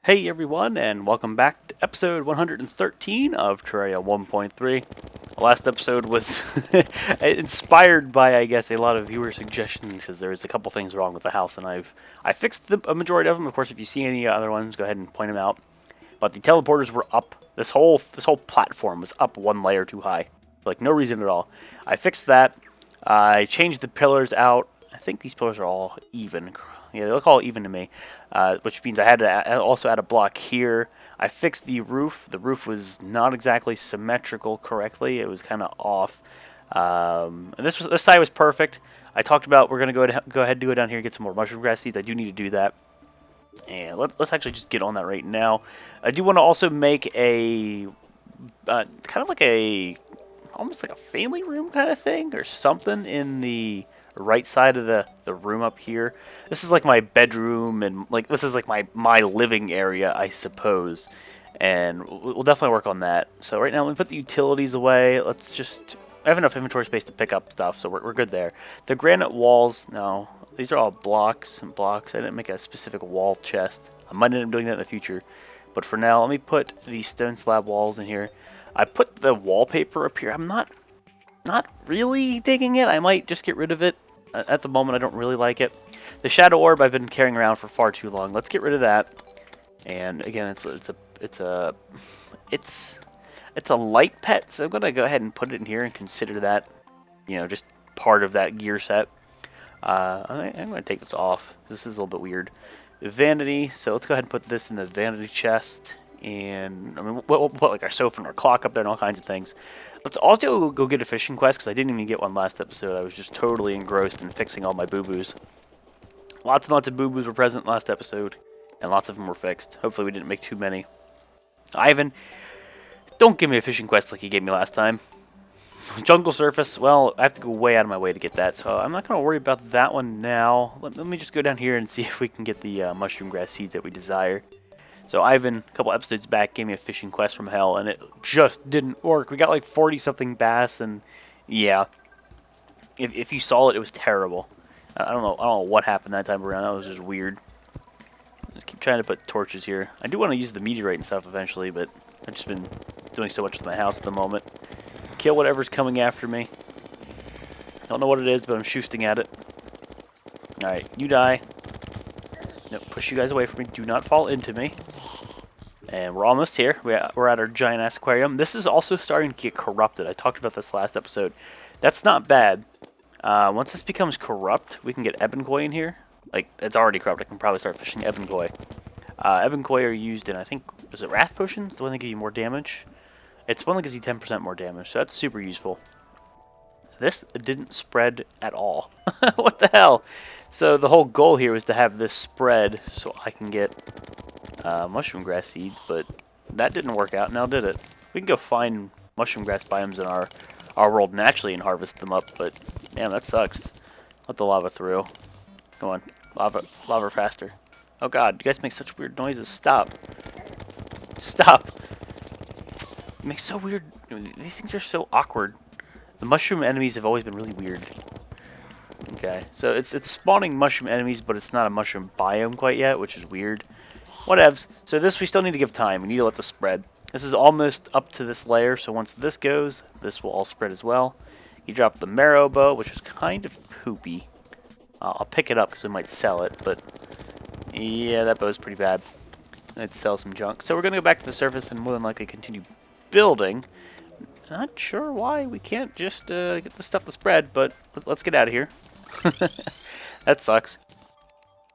Hey everyone, and welcome back to episode 113 of Terraria 1.3. Last episode was inspired by, I guess, a lot of viewer suggestions because there was a couple things wrong with the house, and I fixed a majority of them. Of course, if you see any other ones, go ahead and point them out. But the teleporters were up. This whole platform was up one layer too high, like no reason at all. I fixed that. I changed the pillars out. I think these pillars are all even. Yeah, they look all even to me, which means I had to also add a block here. I fixed the roof. The roof was not exactly symmetrical correctly. It was kind of off. This side was perfect. I talked about we're gonna go ahead and go down here and get some more mushroom grass seeds. I do need to do that, and let's actually just get on that right now. I do want to also make a kind of like almost like a family room kind of thing or something in the right side of the room up here. This is like my bedroom, and like this is like my living area, I suppose. And we'll definitely work on that. So right now, let me put the utilities away. I have enough inventory space to pick up stuff, so we're good there. The granite walls, no, these are all blocks and blocks. I didn't make a specific wall chest. I might end up doing that in the future. But for now, let me put these stone slab walls in here. I put the wallpaper up here. I'm not really digging it. I might just get rid of it. At the moment, I don't really like it. The shadow orb I've been carrying around for far too long. Let's get rid of that. And again, it's a light pet, so I'm gonna go ahead and put it in here and consider that, just part of that gear set. I'm gonna take this off. This is a little bit weird. Vanity. So let's go ahead and put this in the vanity chest. And I mean, we'll put like our sofa and our clock up there and all kinds of things. Let's also go get a fishing quest because I didn't even get one last episode. I was just totally engrossed in fixing all my boo-boos. Lots and lots of boo-boos were present last episode, and lots of them were fixed. Hopefully we didn't make too many. Ivan, don't give me a fishing quest like you gave me last time. Jungle surface, well, I have to go way out of my way to get that, so I'm not going to worry about that one now. Let me just go down here and see if we can get the mushroom grass seeds that we desire. So Ivan, a couple episodes back, gave me a fishing quest from hell, and it just didn't work. We got like 40-something bass, and yeah, if you saw it, it was terrible. I don't know what happened that time around. That was just weird. Just keep trying to put torches here. I do want to use the meteorite and stuff eventually, but I've just been doing so much with my house at the moment. Kill whatever's coming after me. Don't know what it is, but I'm shooting at it. All right, you die. Nope, push you guys away from me. Do not fall into me. And we're almost here. We're at our giant-ass aquarium. This is also starting to get corrupted. I talked about this last episode. That's not bad. Once this becomes corrupt, we can get ebon koi in here. Like, it's already corrupt. I can probably start fishing ebon koi. Ebon koi are used in, I think, is it wrath potions? The one that gives you more damage? It's one that gives you 10% more damage, so that's super useful. This didn't spread at all. What the hell? So the whole goal here was to have this spread so I can get mushroom grass seeds, but that didn't work out now, did it? We can go find mushroom grass biomes in our world naturally and harvest them up, but damn, that sucks. Let the lava through. Come on, lava faster. Oh god, you guys make such weird noises. Stop. Stop. It makes so weird. These things are so awkward. The mushroom enemies have always been really weird. Okay, so it's spawning mushroom enemies, but it's not a mushroom biome quite yet, which is weird. Whatevs. So this we still need to give time. We need to let this spread. This is almost up to this layer, so once this goes, this will all spread as well. You drop the marrow bow, which is kind of poopy. I'll pick it up because we might sell it, but yeah, that bow's pretty bad. I'd sell some junk. So we're going to go back to the surface and more than likely continue building. Not sure why we can't just get the stuff to spread, but let's get out of here. That sucks.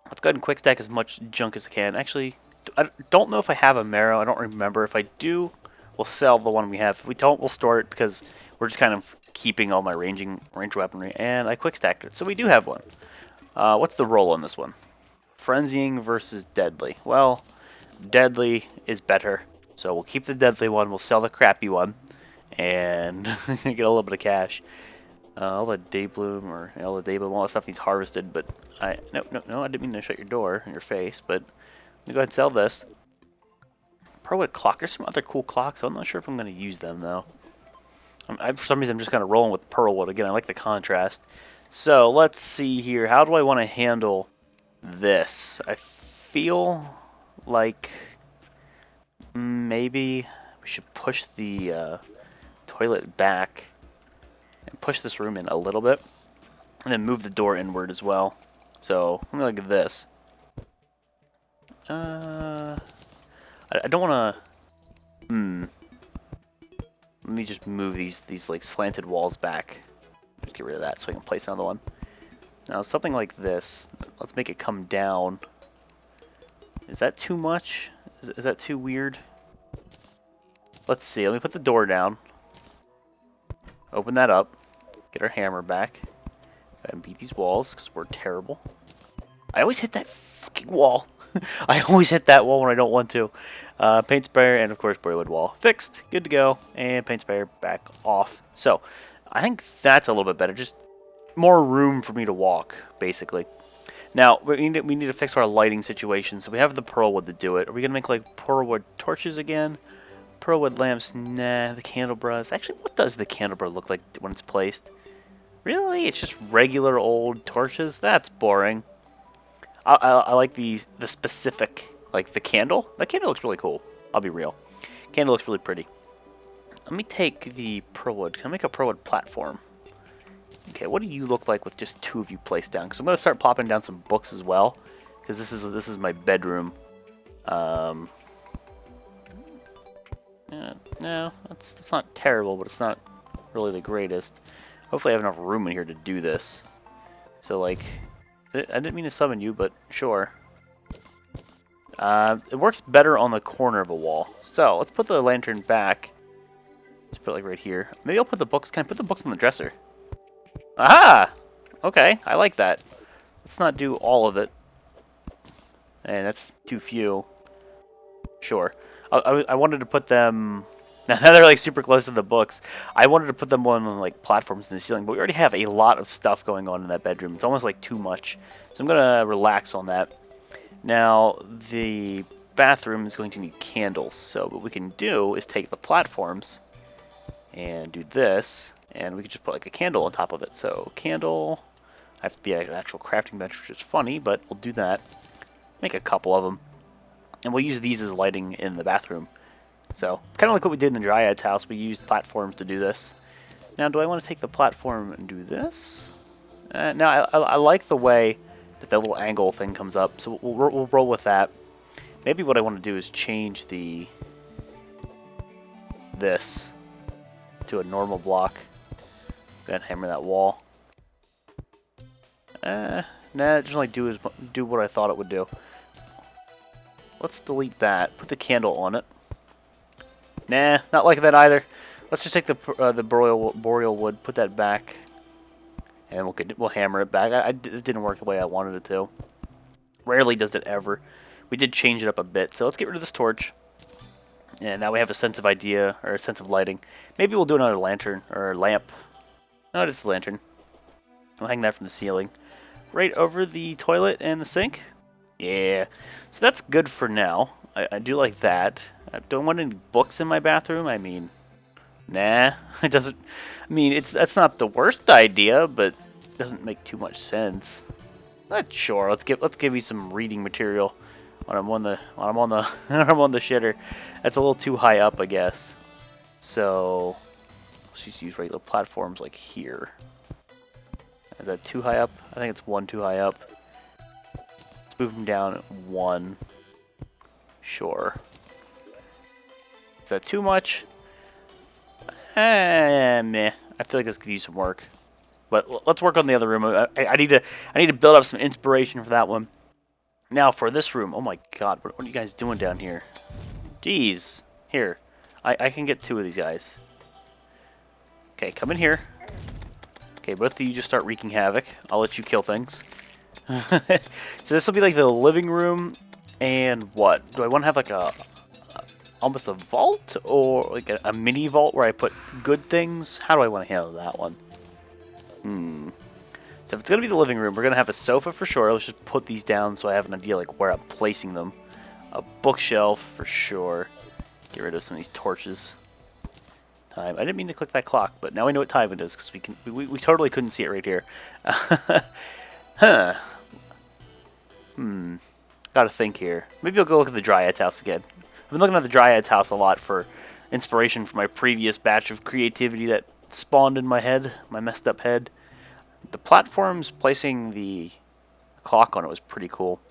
Let's go ahead and quick stack as much junk as I can. Actually, I don't know if I have a marrow. I don't remember. If I do, we'll sell the one we have. If we don't, we'll store it because we're just kind of keeping all my range weaponry. And I quick stacked it, so we do have one. What's the roll on this one? Frenzying versus deadly. Well, deadly is better, so we'll keep the deadly one. We'll sell the crappy one and get a little bit of cash. All the daybloom all that stuff needs harvested, but no, I didn't mean to shut your door in your face, but let me go ahead and sell this. Pearlwood clock. There's some other cool clocks. I'm not sure if I'm going to use them though. For some reason I'm just kind of rolling with pearlwood again. I like the contrast. So let's see here. How do I want to handle this? I feel like Maybe we should push the toilet back and push this room in a little bit, and then move the door inward as well. So let me look at this. I don't want to. Let me just move these like slanted walls back. Just get rid of that so I can place another one. Now something like this. Let's make it come down. Is that too much? Is that too weird? Let's see. Let me put the door down. Open that up. Get our hammer back. And beat these walls because we're terrible. I always hit that fucking wall. I always hit that wall when I don't want to. Paint sprayer and of course boywood wall fixed. Good to go. And paint sprayer back off. So I think that's a little bit better. Just more room for me to walk, basically. Now we need to fix our lighting situation. So we have the pearl wood to do it. Are we gonna make like pearl wood torches again? Pearl wood lamps? Nah. The candelabras. Actually, what does the candelabra look like when it's placed? Really? It's just regular old torches? That's boring. I like the specific, like the candle. That candle looks really cool. I'll be real. Candle looks really pretty. Let me take the pearl wood. Can I make a pearl wood platform? Okay, what do you look like with just two of you placed down? Because I'm going to start popping down some books as well. Because this is my bedroom. No, that's not terrible, but it's not really the greatest. Hopefully I have enough room in here to do this. So, like, I didn't mean to summon you, but sure. It works better on the corner of a wall. So, let's put the lantern back. Let's put it, like, right here. Maybe I'll put the books... Can I put the books on the dresser? Aha! Okay, I like that. Let's not do all of it. And that's too few. Sure. I wanted to put them... Now they're like super close to the books. I wanted to put them on like platforms in the ceiling, but we already have a lot of stuff going on in that bedroom. It's almost like too much. So I'm going to relax on that. Now the bathroom is going to need candles. So what we can do is take the platforms and do this, and we can just put like a candle on top of it. So candle, I have to be an actual crafting bench, which is funny, but we'll do that. Make a couple of them. And we'll use these as lighting in the bathroom. So, kind of like what we did in the Dryad's house, we used platforms to do this. Now, do I want to take the platform and do this? No, I like the way that little angle thing comes up, so we'll roll with that. Maybe what I want to do is change this to a normal block. Go ahead and hammer that wall. Nah, it just like do what I thought it would do. Let's delete that. Put the candle on it. Nah, not like that either. Let's just take the boreal wood, put that back, and we'll hammer it back. It didn't work the way I wanted it to. Rarely does it ever. We did change it up a bit, so let's get rid of this torch. And now we have a sense of idea, or a sense of lighting. Maybe we'll do another lantern, or lamp. No, it's a lantern. We'll hang that from the ceiling. Right over the toilet and the sink. Yeah. So that's good for now. I do like that. I don't want any books in my bathroom. I mean, nah. It doesn't... I mean, that's not the worst idea, but it doesn't make too much sense. Not sure. Let's give you some reading material when I'm on the when I'm on the shitter. That's a little too high up, I guess. So let's just use regular platforms like here. Is that too high up? I think it's one too high up. Let's move them down one. Sure. Is that too much? Meh. I feel like this could use some work. But let's work on the other room. I need to build up some inspiration for that one. Now for this room. Oh my god, what are you guys doing down here? Jeez. Here. I can get two of these guys. Okay, come in here. Okay, both of you just start wreaking havoc. I'll let you kill things. So this will be like the living room. And what? Do I want to have like almost a vault, or like a mini vault where I put good things? How do I want to handle that one? So if it's going to be the living room, we're going to have a sofa for sure. Let's just put these down so I have an idea like where I'm placing them. A bookshelf for sure. Get rid of some of these torches. Time. I didn't mean to click that clock, but now we know what time it is because we totally couldn't see it right here. Huh. Gotta think here. Maybe I'll go look at the Dryad's house again. I've been looking at the Dryad's house a lot for inspiration for my previous batch of creativity that spawned in my head, my messed up head. The platforms placing the clock on it was pretty cool.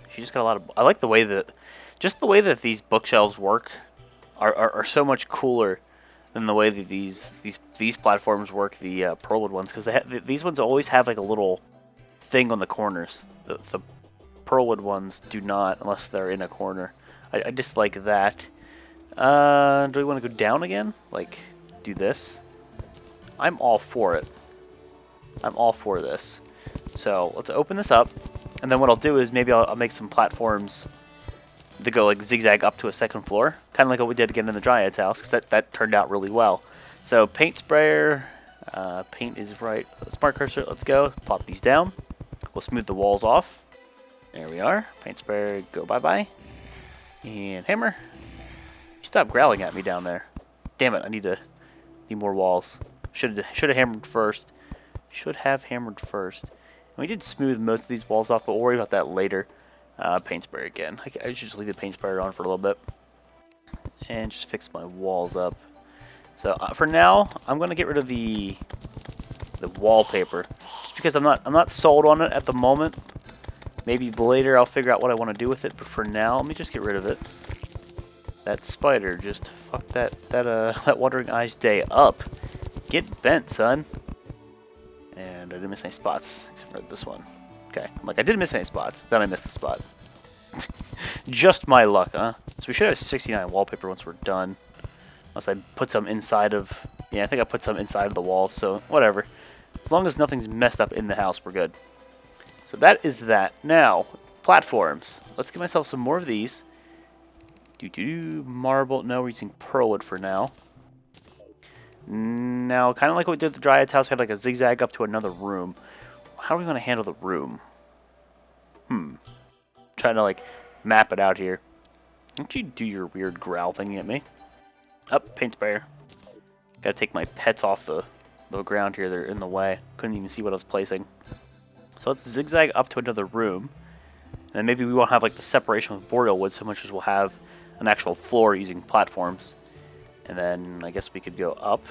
She just got a lot of... I like the way that... Just the way that these bookshelves work are so much cooler than the way that these platforms work, the Pearlwood ones, because these ones always have like a little thing on the corners. The Pearlwood ones do not, unless they're in a corner. I just like that. Do we want to go down again? Like, do this? I'm all for it. I'm all for this. So, let's open this up. And then what I'll do is maybe I'll make some platforms to go like zigzag up to a second floor. Kind of like what we did again in the Dryad's house, because that turned out really well. So, paint sprayer. Paint is right. Smart cursor, let's go. Pop these down. We'll smooth the walls off. There we are. Paint sprayer, go bye-bye. And hammer. You stop growling at me down there. Damn it, I need more walls. Should have hammered first. Should have hammered first. And we did smooth most of these walls off, but we'll worry about that later. Paint sprayer again. I should just leave the paint sprayer on for a little bit. And just fix my walls up. So for now, I'm gonna get rid of the wallpaper. Just because I'm not sold on it at the moment. Maybe later I'll figure out what I want to do with it, but for now, let me just get rid of it. That spider just fucked that Wandering Eyes day up. Get bent, son. And I didn't miss any spots, except for this one. Okay, I'm like, I didn't miss any spots. Then I missed a spot. Just my luck, huh? So we should have 69 wallpaper once we're done. Unless I put some inside of... Yeah, I think I put some inside of the wall, so whatever. As long as nothing's messed up in the house, we're good. So that is that. Now, platforms. Let's get myself some more of these. Marble. No, we're using Pearlwood for now. Now, kind of like what we did at the Dryad's house, we had like a zigzag up to another room. How are we going to handle the room? Trying to like map it out here. Don't you do your weird growl thingy at me? Up, paint sprayer. Gotta take my pets off the ground here. They're in the way. Couldn't even see what I was placing. So let's zigzag up to another room. And maybe we won't have like the separation with boreal wood so much as we'll have an actual floor using platforms. And then I guess we could go up.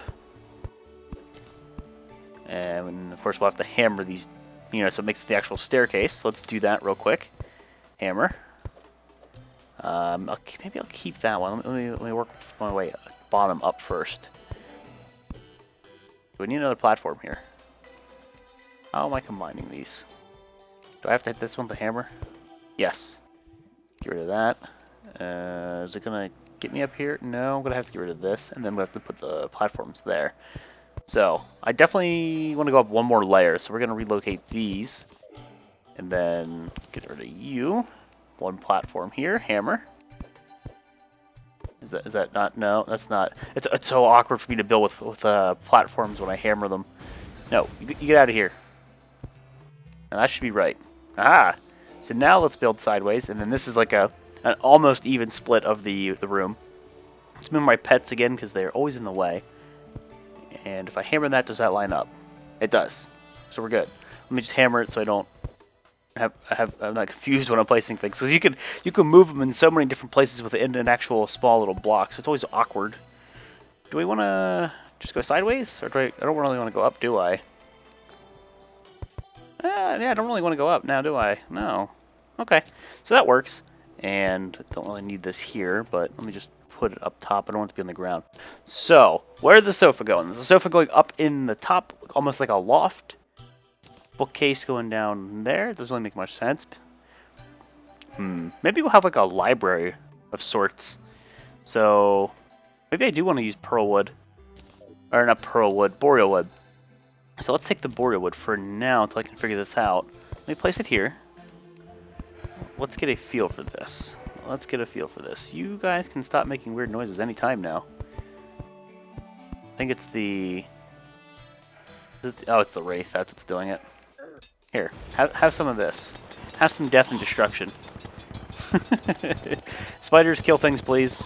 And of course we'll have to hammer these, so it makes the actual staircase. So let's do that real quick. Hammer. Maybe I'll keep that one. Let me work my way bottom up first. Do we need another platform here? How am I combining these? Do I have to hit this one with the hammer? Yes. Get rid of that. Is it going to get me up here? No, I'm going to have to get rid of this, and then we have to put the platforms there. So, I definitely want to go up one more layer, so we're going to relocate these. And then get rid of you. One platform here, hammer. Is that not? No, that's not. It's so awkward for me to build with platforms when I hammer them. No, you get out of here. Now that should be right. Ah! So now let's build sideways, and then this is like an almost even split of the room. Let's move my pets again, because they're always in the way. And if I hammer that, does that line up? It does. So we're good. Let me just hammer it so I don't I'm not confused when I'm placing things. Because you can move them in so many different places within an actual small little block, so it's always awkward. Do we want to just go sideways? Or I don't really want to go up, do I? Yeah, I don't really want to go up now, do I? No. Okay, so that works. And I don't really need this here, but let me just put it up top. I don't want it to be on the ground. So, where's the sofa going? Is the sofa going up in the top, almost like a loft? Bookcase going down there? Doesn't really make much sense. Maybe we'll have like a library of sorts. So, maybe I do want to use Pearlwood. Or not Pearlwood, boreal wood. So let's take the boreal wood for now until I can figure this out. Let me place it here. Let's get a feel for this. Let's get a feel for this. You guys can stop making weird noises anytime now. I think it's the... Oh, it's the Wraith. That's what's doing it. Here, have some of this. Have some death and destruction. Spiders, kill things, please.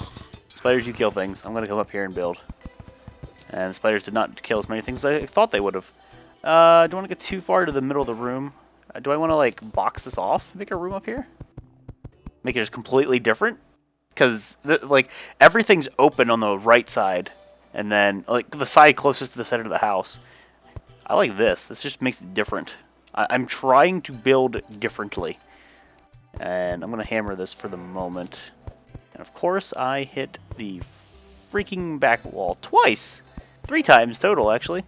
Spiders, you kill things. I'm going to come up here and build. And spiders did not kill as many things as I thought they would have. Do I want to get too far to the middle of the room? Do I want to, like, box this off? Make a room up here? Make it just completely different? because like everything's open on the right side, and then like the side closest to the center of the house. I like this. This just makes it different. I'm trying to build differently, and I'm gonna hammer this for the moment. And of course, I hit the freaking back wall twice, 3 times total actually.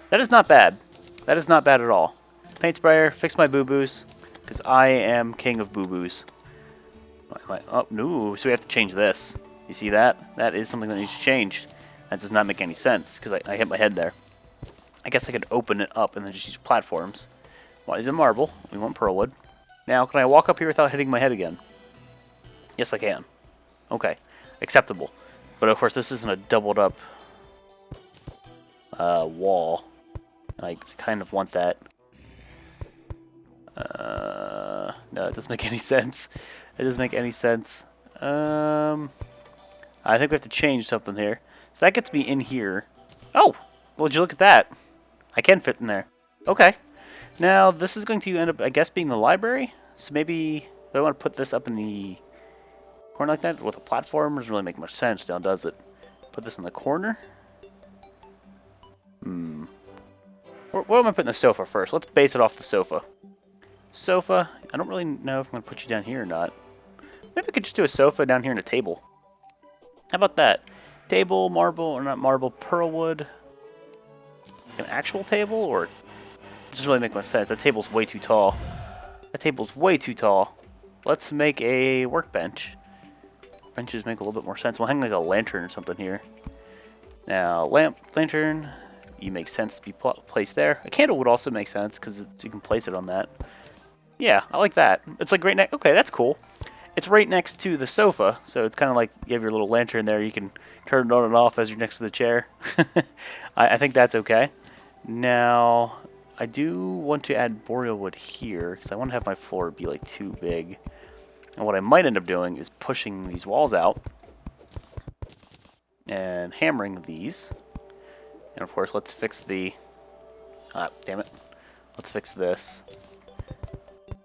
That is not bad. That is not bad at all. Paint sprayer, fix my boo-boos, because I am king of boo-boos. Oh, no, so we have to change this. You see that? That is something that needs to change. That does not make any sense, because I hit my head there. I guess I could open it up and then just use platforms. Well, these are marble. We want pearl wood. Now, can I walk up here without hitting my head again? Yes, I can. Okay. Acceptable. But, of course, this isn't a doubled up wall. I kind of want that. No, it doesn't make any sense. It doesn't make any sense. I think we have to change something here. So that gets me in here. Oh! Well, would you look at that? I can fit in there. Okay. Now, this is going to end up, I guess, being the library. So maybe I want to put this up in the corner like that with a platform. It doesn't really make much sense now, does it? Put this in the corner. What am I putting the sofa first? Let's base it off the sofa. Sofa. I don't really know if I'm going to put you down here or not. Maybe I could just do a sofa down here and a table. How about that? Table, marble, or not marble, pearl wood. An actual table, or it doesn't really make much sense. That table's way too tall. That table's way too tall. Let's make a workbench. Benches make a little bit more sense. We'll hang like a lantern or something here. Now, lantern, you make sense to be placed there. A candle would also make sense because you can place it on that. Yeah, I like that. It's like right next. Okay, that's cool. It's right next to the sofa, so it's kind of like you have your little lantern there. You can turn it on and off as you're next to the chair. I think that's okay. Now, I do want to add boreal wood here because I want to have my floor be like too big. And what I might end up doing is pushing these walls out and hammering these. And of course, let's fix the... damn it. Let's fix this.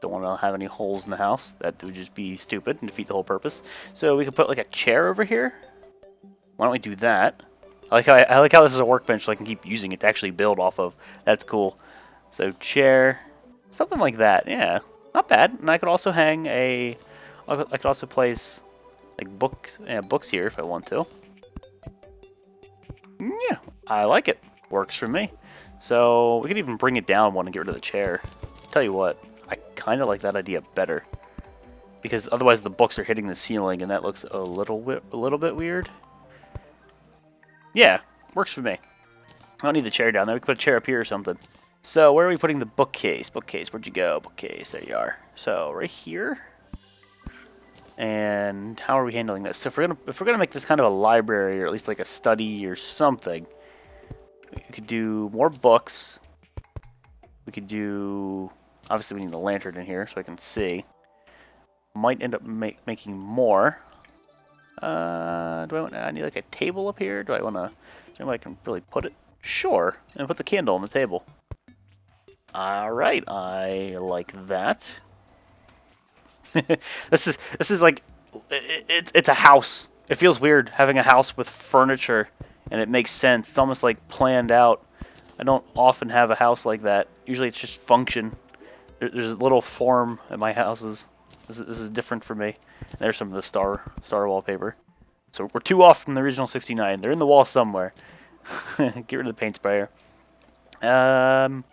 Don't want to have any holes in the house. That would just be stupid and defeat the whole purpose. So we could put like a chair over here. Why don't we do that? I like how this is a workbench so I can keep using it to actually build off of. That's cool. So chair, something like that. Yeah, not bad. And I could also hang a... I could also place like books here if I want to. Yeah, I like it. Works for me. So we could even bring it down one and get rid of the chair. Tell you what, I kind of like that idea better because otherwise the books are hitting the ceiling and that looks a little bit weird. Yeah, works for me. I don't need the chair down there. We can put a chair up here or something. So where are we putting the bookcase? Bookcase, where'd you go? Bookcase, there you are. So right here. And how are we handling this? So if we're gonna make this kind of a library or at least like a study or something, we could do more books. We could do, obviously we need a lantern in here so I can see. Might end up making more. I need like a table up here? Do I want to, is there anywhere I can really put it? Sure, and put the candle on the table. Alright, I like that. This is like, it's a house. It feels weird having a house with furniture, and it makes sense. It's almost like planned out. I don't often have a house like that. Usually it's just function. There's a little form at my houses. This is different for me. There's some of the star wallpaper. So we're 2 off from the original 69. They're in the wall somewhere. Get rid of the paint sprayer. I'm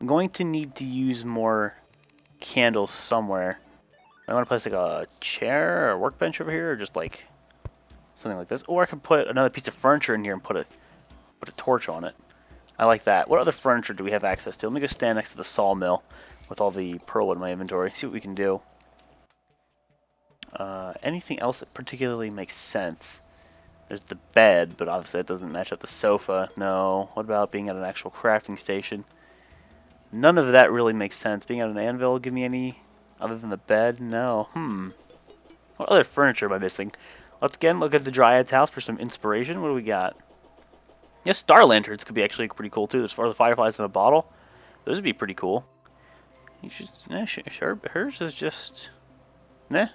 going to need to use more candles somewhere. I want to place like a chair or a workbench over here, or just like something like this. Or I could put another piece of furniture in here and put a torch on it. I like that. What other furniture do we have access to? Let me go stand next to the sawmill with all the pearl wood in my inventory. See what we can do. Anything else that particularly makes sense? There's the bed, but obviously that doesn't match up the sofa. No. What about being at an actual crafting station? None of that really makes sense. Being at an anvil, give me any other than the bed? No. What other furniture am I missing? Let's again look at the Dryad's house for some inspiration. What do we got? Yeah, star lanterns could be actually pretty cool too. As far as the fireflies in a bottle, those would be pretty cool. You should, sure. Hers is just, nah.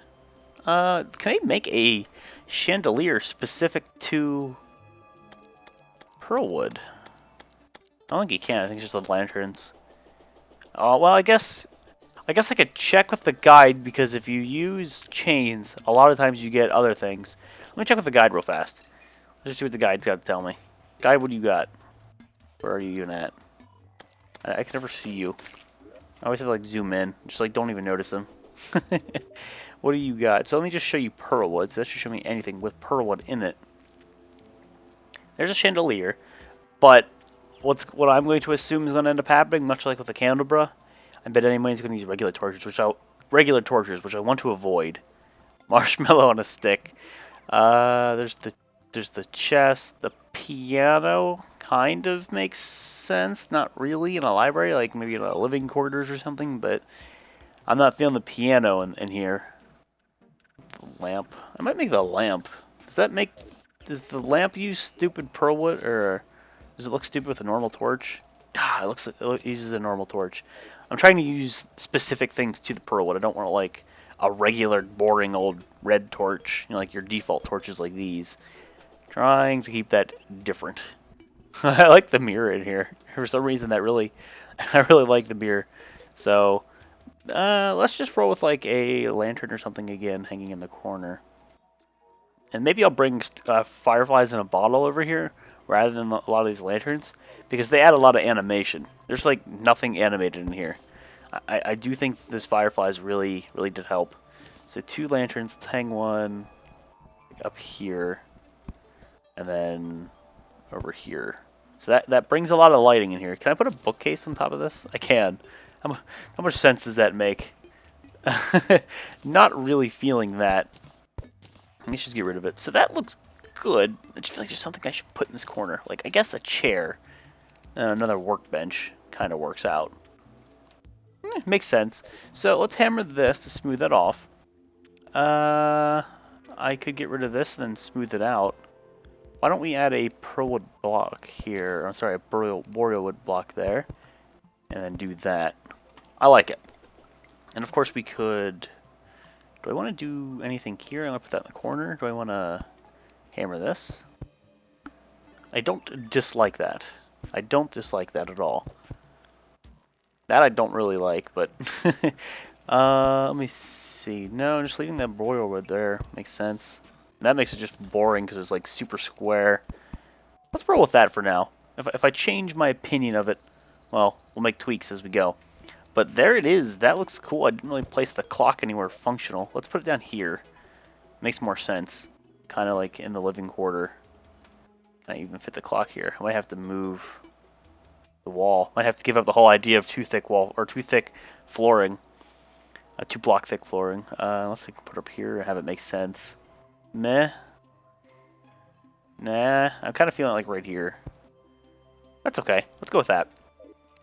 Can I make a chandelier specific to pearlwood? I don't think you can. I think it's just the lanterns. Oh, well, I guess I could check with the guide, because if you use chains, a lot of times you get other things. Let me check with the guide real fast. Let's just see what the guide's got to tell me. Guide, what do you got? Where are you even at? I can never see you. I always have to like zoom in. Just like don't even notice them. What do you got? So let me just show you pearlwood. So that should show me anything with pearlwood in it. There's a chandelier, but what I'm going to assume is going to end up happening, much like with the candelabra, I bet anybody's going to use regular torches, which I want to avoid. Marshmallow on a stick. There's the chest. The piano kind of makes sense. Not really in a library, like maybe in a living quarters or something, but I'm not feeling the piano in here. The lamp. I might make the lamp. Does the lamp use stupid pearlwood, or does it look stupid with a normal torch? It uses a normal torch. I'm trying to use specific things to the pearlwood. I don't want like a regular boring old red torch, like your default torches like these. Trying to keep that different. I like the mirror in here. For some reason I really like the mirror. So let's just roll with like a lantern or something again hanging in the corner. And maybe I'll bring fireflies in a bottle over here rather than a lot of these lanterns, because they add a lot of animation. There's like nothing animated in here. I do think this fireflies really did help. So 2 lanterns, let's hang one up here and then over here. So that brings a lot of lighting in here. Can I put a bookcase on top of this? I can. How much sense does that make? Not really feeling that. Let me just get rid of it. So that looks good. I just feel like there's something I should put in this corner. Like, I guess a chair and another workbench kind of works out. Makes sense. So let's hammer this to smooth it off. I could get rid of this and then smooth it out. Why don't we add a pearlwood block here? I'm sorry, a borealwood block there. And then do that. I like it. And of course we could... Do I want to do anything here? I'm going to put that in the corner. Do I want to hammer this? I don't dislike that. I don't dislike that at all. That I don't really like, but... let me see. No, just leaving that borealwood there makes sense. That makes it just boring because it's like super square. Let's roll with that for now. If I change my opinion of it, well, we'll make tweaks as we go. But there it is. That looks cool. I didn't really place the clock anywhere functional. Let's put it down here. Makes more sense. Kind of like in the living quarter. Can I even fit the clock here? I might have to move the wall. Might have to give up the whole idea of too thick flooring. 2 block thick flooring. Let's put it up here and have it make sense. Meh. Nah. I'm kind of feeling like right here. That's okay. Let's go with that.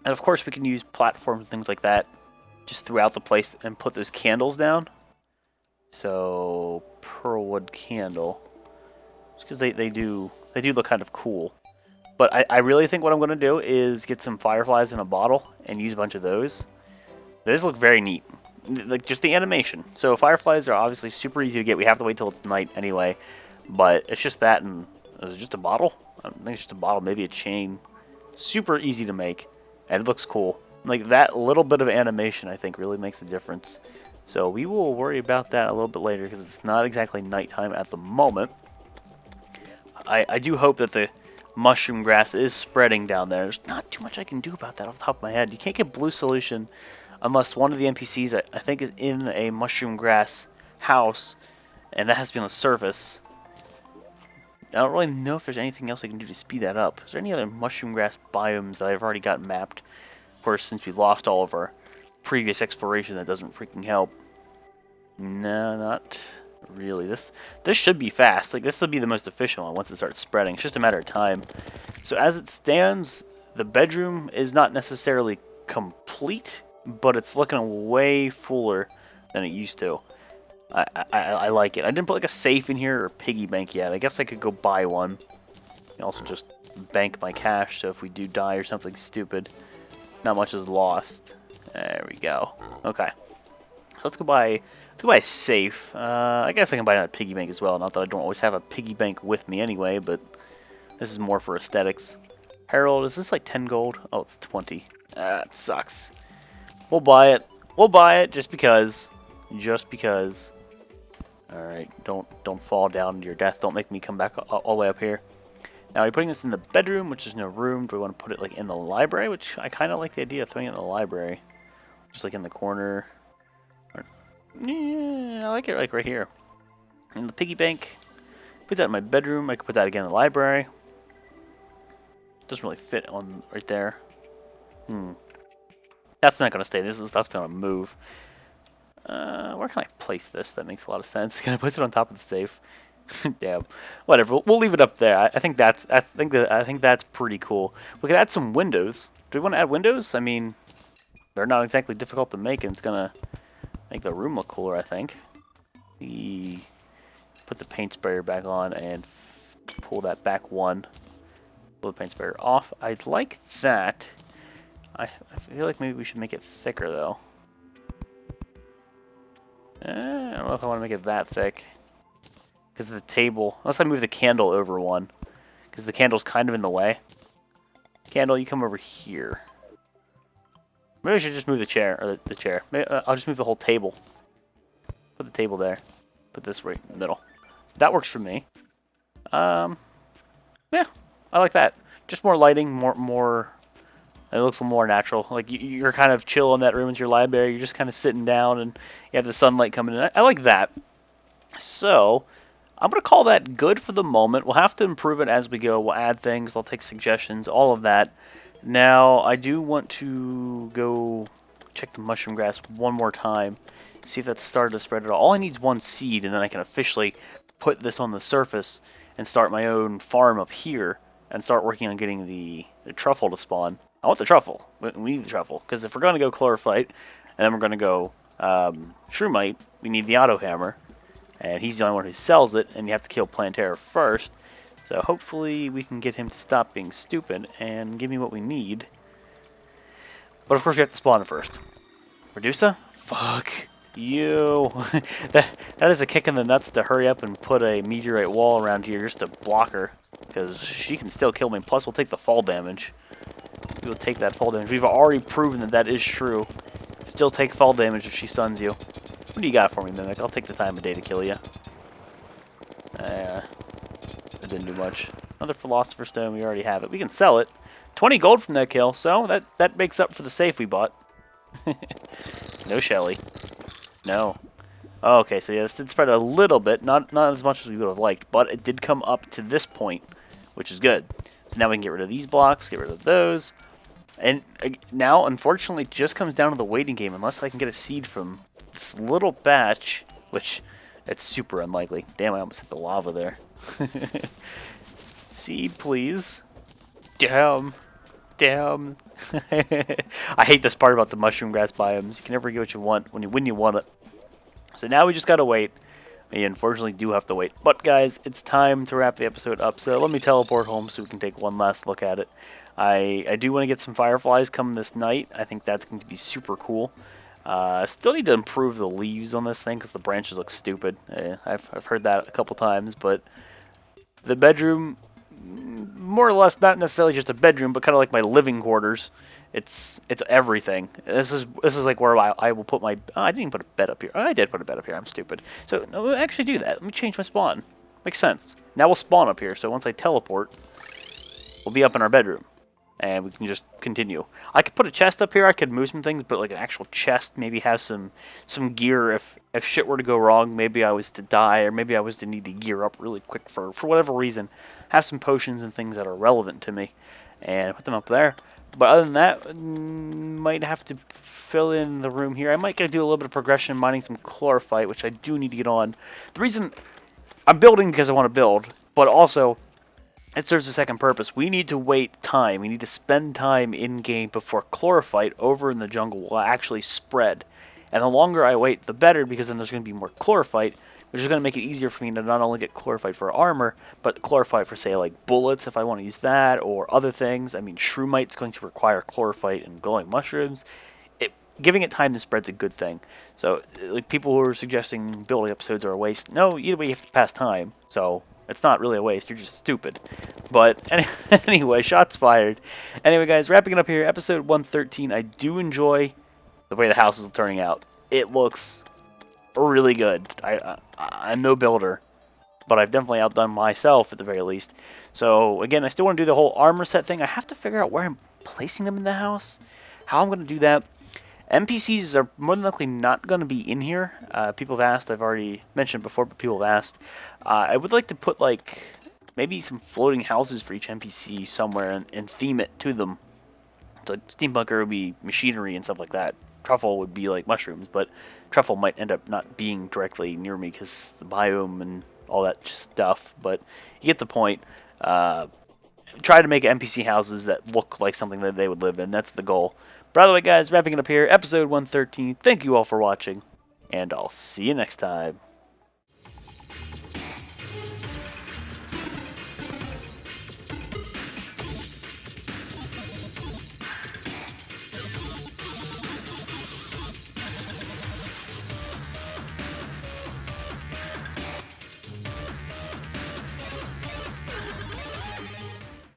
And of course we can use platforms and things like that just throughout the place and put those candles down. So pearlwood candle. Just because they do look kind of cool. But I really think what I'm going to do is get some fireflies in a bottle and use a bunch of those. Those look very neat. Like just the animation. So fireflies are obviously super easy to get. We have to wait till it's night anyway. But it's just that, and is it just a bottle? I think it's just a bottle, maybe a chain. Super easy to make, and it looks cool. Like that little bit of animation, I think, really makes a difference. So we will worry about that a little bit later because it's not exactly nighttime at the moment. I do hope that the mushroom grass is spreading down there. There's not too much I can do about that off the top of my head. You can't get blue solution unless one of the NPCs, I think, is in a mushroom grass house, and that has to be on the surface. I don't really know if there's anything else I can do to speed that up. Is there any other mushroom grass biomes that I've already got mapped? Of course, since we lost all of our previous exploration, that doesn't freaking help. No, not really. This should be fast. Like, this will be the most efficient one once it starts spreading. It's just a matter of time. So as it stands, the bedroom is not necessarily complete, but it's looking way fuller than it used to. I like it. I didn't put like a safe in here or a piggy bank yet. I guess I could go buy one. And also just bank my cash so if we do die or something stupid, not much is lost. There we go. Okay. So let's go buy Let's go buy a safe. I guess I can buy a piggy bank as well. Not that I don't always have a piggy bank with me anyway, but this is more for aesthetics. Herald, is this like 10 gold? Oh, it's 20. That sucks. We'll buy it. We'll buy it just because. Just because. Alright, don't fall down to your death. Don't make me come back all the way up here. Now, we're putting this in the bedroom, which is no room. Do we want to put it like in the library? Which I kind of like the idea of throwing it in the library. Just like in the corner. Yeah, I like it like right here. In the piggy bank. Put that in my bedroom. I could put that again in the library. Doesn't really fit on right there. That's not going to stay. This stuff's going to move. Where can I place this? That makes a lot of sense. Can I place it on top of the safe? Damn. Whatever. We'll leave it up there. I think that's pretty cool. We could add some windows. Do we want to add windows? I mean, they're not exactly difficult to make, and it's gonna make the room look cooler, I think. Put the paint sprayer back on and pull that back one. Pull the paint sprayer off. I'd like that. I feel like maybe we should make it thicker, though. I don't know if I want to make it that thick. Because of the table. Unless I move the candle over one. Because the candle's kind of in the way. Candle, you come over here. Maybe I should just move the chair. Or the chair. Maybe, I'll just move the whole table. Put the table there. Put this right in the middle. That works for me. Yeah. I like that. Just more lighting. More. It looks a little more natural. Like you're kind of chill in that room. It's your library. You're just kind of sitting down and you have the sunlight coming in. I like that. So, I'm going to call that good for the moment. We'll have to improve it as we go. We'll add things. I'll take suggestions. All of that. Now, I do want to go check the mushroom grass one more time. See if that's started to spread at all. All I need is one seed, and then I can officially put this on the surface and start my own farm up here and start working on getting the truffle to spawn. I want the truffle. We need the truffle. Because if we're going to go chlorophyte, and then we're going to go shroomite, we need the auto hammer. And he's the only one who sells it, and you have to kill Plantera first. So hopefully we can get him to stop being stupid and give me what we need. But of course we have to spawn it first. Medusa? Fuck you. that is a kick in the nuts to hurry up and put a meteorite wall around here just to block her. Because she can still kill me. Plus we'll take the fall damage. We will take that fall damage. We've already proven that that is true. Still take fall damage if she stuns you. What do you got for me, Mimic? I'll take the time of day to kill you. That didn't do much. Another Philosopher's Stone. We already have it. We can sell it. 20 gold from that kill, so that makes up for the safe we bought. No Shelly. No. Oh, okay, so yeah, this did spread a little bit. Not as much as we would have liked, but it did come up to this point, which is good. So now we can get rid of these blocks, get rid of those. And now, unfortunately, it just comes down to the waiting game. Unless I can get a seed from this little batch, which it's super unlikely. Damn, I almost hit the lava there. Seed, please. Damn. Damn. I hate this part about the mushroom grass biomes. You can never get what you want when you want it. So now we just gotta wait. We unfortunately do have to wait. But guys, it's time to wrap the episode up. So let me teleport home so we can take one last look at it. I do want to get some fireflies coming this night. I think that's going to be super cool. Still need to improve the leaves on this thing because the branches look stupid. I've heard that a couple times, but the bedroom, more or less, not necessarily just a bedroom, but kind of like my living quarters. It's everything. This is like where I will put my. Oh, I didn't even put a bed up here. Oh, I did put a bed up here. I'm stupid. So no, we'll actually do that. Let me change my spawn. Makes sense. Now we'll spawn up here. So once I teleport, we'll be up in our bedroom. And we can just continue. I could put a chest up here. I could move some things, but like an actual chest maybe has some gear if shit were to go wrong. Maybe I was to die, or maybe I was to need to gear up really quick for whatever reason. Have some potions and things that are relevant to me, and put them up there. But other than that, might have to fill in the room here. I might gotta do a little bit of progression, mining some chlorophyte, which I do need to get on. The reason I'm building because I want to build, but also it serves a second purpose. We need to wait time. We need to spend time in-game before chlorophyte over in the jungle will actually spread. And the longer I wait, the better, because then there's going to be more chlorophyte, which is going to make it easier for me to not only get chlorophyte for armor, but chlorophyte for, say, like bullets, if I want to use that, or other things. I mean, shroomite's going to require chlorophyte and glowing mushrooms. giving it time to spread's a good thing. So, like, people who are suggesting building episodes are a waste. No, either way, you have to pass time. So, it's not really a waste. You're just stupid. But, anyway, shots fired. Anyway, guys, wrapping it up here. Episode 113. I do enjoy the way the house is turning out. It looks really good. I'm no builder, but I've definitely outdone myself at the very least. So, again, I still want to do the whole armor set thing. I have to figure out where I'm placing them in the house, how I'm going to do that. NPCs are more than likely not going to be in here. People have asked. I've already mentioned before, but people have asked. I would like to put, like, maybe some floating houses for each NPC somewhere and theme it to them. So Steambunker would be machinery and stuff like that. Truffle would be like mushrooms, but Truffle might end up not being directly near me because the biome and all that stuff. But you get the point. Try to make NPC houses that look like something that they would live in. That's the goal. By the way, guys, wrapping it up here, episode 113. Thank you all for watching, and I'll see you next time.